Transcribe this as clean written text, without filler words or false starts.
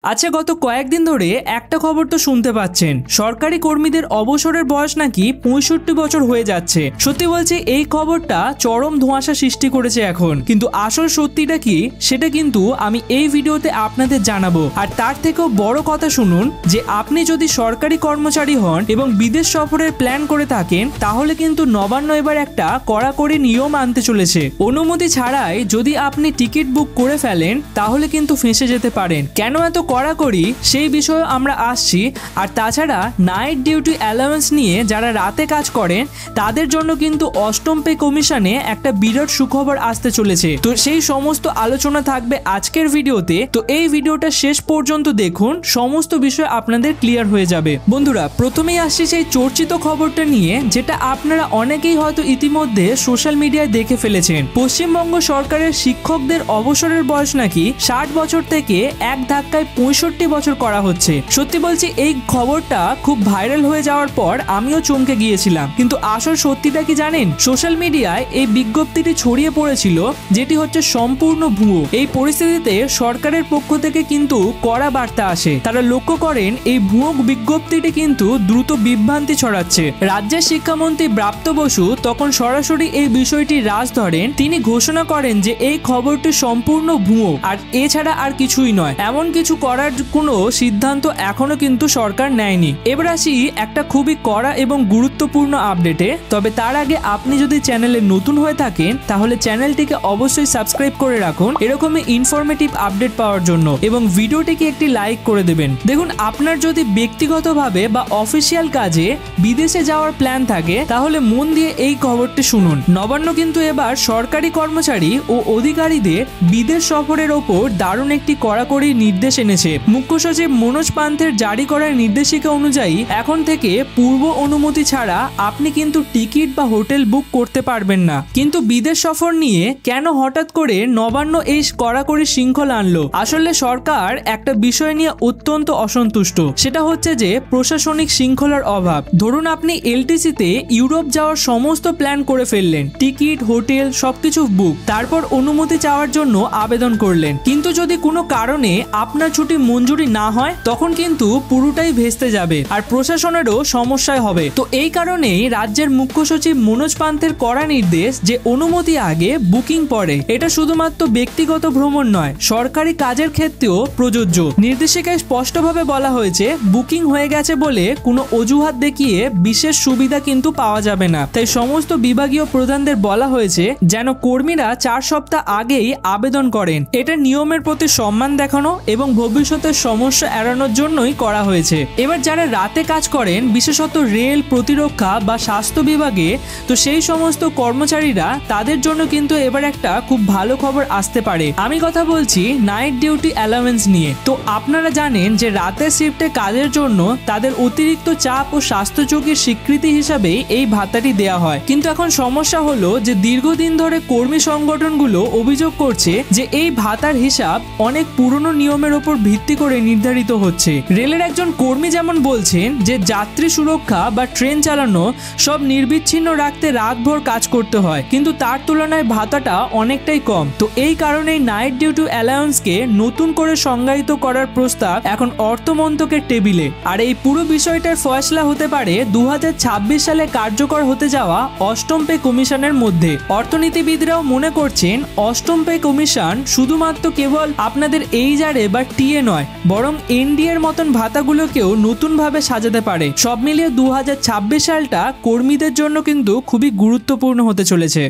আচ্ছা, গত কয়েকদিন ধরে একটা খবর তো শুনতে পাচ্ছেন, সরকারি কর্মীদের অবসরের বয়স নাকি ৬৫ বছর হয়ে যাচ্ছে। সত্যি বলছি, এই খবরটা চরম ধোঁয়াশা সৃষ্টি করেছে এখন। কিন্তু আসল সত্যিটা কি সেটা কিন্তু আমি এই ভিডিওতে আপনাদের জানাবো। আর তার থেকেও বড় কথা শুনুন, যে আপনি যদি সরকারি কর্মচারী হন এবং বিদেশ সফরের প্ল্যান করে থাকেন, তাহলে কিন্তু নবান্ন এবার একটা কড়াকড়ি নিয়ম আনতে চলেছে। অনুমতি ছাড়াই যদি আপনি টিকিট বুক করে ফেলেন, তাহলে কিন্তু ফেঁসে যেতে পারেন। কেন এত কড়াকড়ি, সেই বিষয়ে আমরা আসছি। আর তাছাড়া নাইট ডিউটি অ্যালাউন্স নিয়ে যারা রাতে কাজ করেন, তাদের জন্য কিন্তু অষ্টম পে কমিশনে একটা বিরাট সুখবর আসতে চলেছে। তো সেই সমস্ত আলোচনা থাকবে আজকের ভিডিওতে। তো এই ভিডিওটা শেষ পর্যন্ত দেখুন, সমস্ত বিষয় আপনাদের ক্লিয়ার হয়ে যাবে। বন্ধুরা, প্রথমেই আসছি সেই চর্চিত খবরটা নিয়ে, যেটা আপনারা অনেকেই হয়তো ইতিমধ্যে সোশ্যাল মিডিয়ায় দেখে ফেলেছেন। পশ্চিমবঙ্গ সরকারের শিক্ষকদের অবসরের বয়স নাকি ৬০ বছর থেকে এক ধাক্কায় ৬৫ বছর করা হচ্ছে। সত্যি বলছি, এই খবরটা খুব ভাইরাল হয়ে যাওয়ার পর আমিও চমকে গিয়েছিলাম। কিন্তু আসল সত্যিটা কি জানেন? সোশ্যাল মিডিয়ায় এই বিজ্ঞপ্তিটি ছড়িয়ে পড়েছিল, যেটি হচ্ছে সম্পূর্ণ ভুয়ো। এই পরিস্থিতিতে সরকারের পক্ষ থেকে কিন্তু কড়া বার্তা আসে। তারা লক্ষ্য করেন এই ভুয়ো বিজ্ঞপ্তিটি কিন্তু দ্রুত বিভ্রান্তি ছড়াচ্ছে। রাজ্যের শিক্ষামন্ত্রী ব্রাত্য বসু তখন সরাসরি এই বিষয়টি রাজ ধরেন। তিনি ঘোষণা করেন যে এই খবরটি সম্পূর্ণ ভুয়ো, আর এছাড়া আর কিছুই নয়। এমন কিছু করার কোনো সিদ্ধান্ত এখনো কিন্তু সরকার নেয়নি। এবার আসি একটা খুবই কড়া এবং গুরুত্বপূর্ণ আপডেটে। তবে তার আগে আপনি যদি চ্যানেলে নতুন হয়ে থাকেন, তাহলে চ্যানেলটিকে অবশ্যই সাবস্ক্রাইব করে রাখুন এরকমই ইনফরমেটিভ আপডেট পাওয়ার জন্য, এবং ভিডিওটিকে একটি লাইক করে দেবেন। দেখুন, আপনার যদি ব্যক্তিগতভাবে বা অফিসিয়াল কাজে বিদেশে যাওয়ার প্ল্যান থাকে, তাহলে মন দিয়ে এই খবরটি শুনুন। নবান্ন কিন্তু এবার সরকারি কর্মচারী ও অধিকারীদের বিদেশ সফরের ওপর দারুণ একটি কড়াকড়ি নির্দেশ এনেছে। মুখ্য সচিব মনোজ পান্থের জারি করা নির্দেশিকা অনুযায়ী এখন থেকে পূর্ব অনুমতি ছাড়া আপনি কিন্তু টিকিট বা হোটেল বুক করতে পারবেন না। কিন্তু বিদেশ সফর নিয়ে কেন হঠাৎ করে নবান্ন এই কড়াকড়ি শৃঙ্খলা আনলো? আসলে সরকার একটা বিষয় নিয়ে অত্যন্ত অসন্তুষ্ট। সেটা হচ্ছে যে প্রশাসনিক শৃঙ্খলার অভাব। ধরুন, আপনি এলটিসিতে ইউরোপ যাওয়ার সমস্ত প্ল্যান করে ফেললেন, টিকিট, হোটেল সবকিছু বুক, তারপর অনুমতি চাওয়ার জন্য আবেদন করলেন। কিন্তু যদি কোনো কারণে আপনার ছুটি মঞ্জুরি না হয়, তখন কিন্তু পুরোটাই ভেস্তে যাবে আর প্রশাসনেরও সমস্যায় হবে। তো এই কারণেই রাজ্যের মুখ্য সচিব মনোজ পান্থের কড়া নির্দেশ যে অনুমতি আগে, বুকিং পরে। এটা শুধুমাত্র ব্যক্তিগত ভ্রমণ নয়, সরকারি কাজের ক্ষেত্রেও প্রযোজ্য। নির্দেশিকায় স্পষ্টভাবে বলা হয়েছে, বুকিং হয়ে গেছে বলে কোনো অজুহাত দেখিয়ে বিশেষ সুবিধা কিন্তু পাওয়া যাবে না। তাই সমস্ত বিভাগীয় প্রধানদের বলা হয়েছে যেন কর্মীরা ৪ সপ্তাহ আগেই আবেদন করেন। এটা নিয়মের প্রতি সম্মান দেখানো এবং ভবিষ্যতের সমস্যা এড়ানোর জন্যই করা হয়েছে। এবার যারা রাতে কাজ করেন, বিশেষত রেল, প্রতিরক্ষা বা স্বাস্থ্য বিভাগে, তো সেই সমস্ত কর্মচারীরা, তাদের জন্য কিন্তু এবার একটা খুব ভালো খবর আসতে পারে। আমি কথা বলছি নাইট ডিউটি অ্যালাউন্স নিয়ে। তো আপনারা জানেন যে রাতের শিফটে কাজের জন্য তাদের অতিরিক্ত চাপ ও স্বাস্থ্য ঝুঁকির স্বীকৃতি হিসাবে এই ভাতাটি দেওয়া হয়। কিন্তু এখন সমস্যা হলো যে দীর্ঘদিন ধরে কর্মী সংগঠনগুলো অভিযোগ করছে যে এই ভাতার হিসাব অনেক পুরনো নিয়মের উপর ভিত্তি করে নির্ধারিত হচ্ছে। রেলের একজন কর্মী যেমন বলছেন যে যাত্রী সুরক্ষা বা ট্রেন চালানো সব নির্বিচ্ছিন্ন রাখতে রাতভর কাজ করতে হয়, কিন্তু তার তুলনায় ভাতাটা অনেকটাই কম। তো এই কারণেই নাইট ডিউটি অ্যালাউন্সকে নতুন করে সংজ্ঞায়িত করার প্রস্তাব এখন অর্থমন্ত্রকের টেবিলে। আর এই পুরো বিষয়টার ফয়সলা হতে পারে ২০২৬ সালে কার্যকর হতে যাওয়া অষ্টম পে কমিশনের মধ্যে। অর্থনীতিবিদরাও মনে করছেন অষ্টম পে কমিশন শুধুমাত্র কেবল আপনাদের এইচআরএ বা টিএ নয়, বরং এনডিএ এর মতন ভাতাগুলোকেও নতুনভাবে সাজাতে পারে। সব মিলিয়ে ২০২৬ সালটা কর্মীদের জন্য কিন্তু খুবই গুরুত্বপূর্ণ হতে চলেছে।